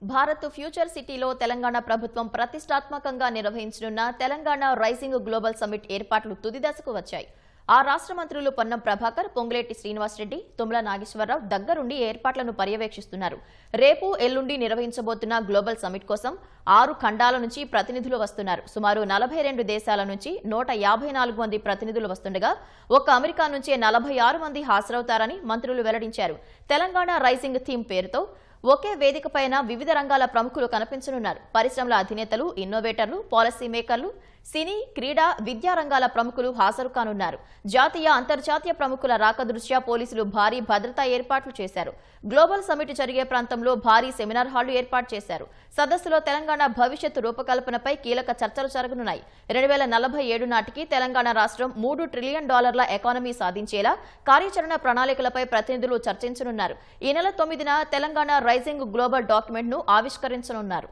Bharat future సిటీలో తెలంగాణ ప్రభుత్వం ప్రతిష్టాత్మకంగా నిర్వహించనున్న తెలంగాణ రైజింగ్ గ్లోబల్ సమ్మిట్ ఏర్పాట్లు తుది దశకు వచ్చాయి. ఆ రాష్ట్ర మంత్రులు పొన్నం ప్రభాకర్, పొంగులేటి శ్రీనివాసరెడ్డి, తుమ్మల నాగేశ్వరరావు దగ్గరుండి ఏర్పాట్లను పర్యవేక్షిస్తున్నారు. రేపు ఎల్లుండి నిర్వహించబోతున్న గ్లోబల్ సమ్మిట్ కోసం 6 ఖండాల నుంచి ప్రతినిధులు వస్తున్నారు. సుమారు 42 దేశాల నుంచి 154 మంది ప్రతినిధులు వస్తుండగా ఒక్క అమెరికా నుంచే 46 మంది హాజరవుతారని మంత్రులు వెల్లడించారు. తెలంగాణ రైజింగ్ థీమ్ పేరుతో ఒకే వేదికపైన వివిధ రంగాల ప్రముఖులు కనిపించనున్నారు. పరిశ్రమల అధినేతలు, ఇన్నోవేటర్లు, పాలసీ మేకర్లు, సినీ, క్రీడా, విద్యా రంగాల ప్రముఖులు హాజరు కానున్నారు. జాతీయ, అంతర్జాతీయ ప్రముఖుల రాక దృష్ట్యా పోలీసులు భారీ భద్రతా ఏర్పాట్లు చేశారు. గ్లోబల్ సమ్మిట్ జరిగే ప్రాంతంలో భారీ సెమినార్ హాళ్లు ఏర్పాటు చేశారు. సదస్సులో తెలంగాణ భవిష్యత్తు రూపకల్పనపై కీలక చర్చలు జరగనున్నాయి. 2047 నాటికి తెలంగాణ రాష్ట్రం $3 ట్రిలియన్ ఎకానమీ సాధించేలా కార్యాచరణ ప్రణాళికలపై ప్రతినిధులు చర్చించనున్నారు. ఈ నెల 9న తెలంగాణ రైజింగ్ గ్లోబల్ డాక్యుమెంట్ ను ఆవిష్కరించనున్నారు.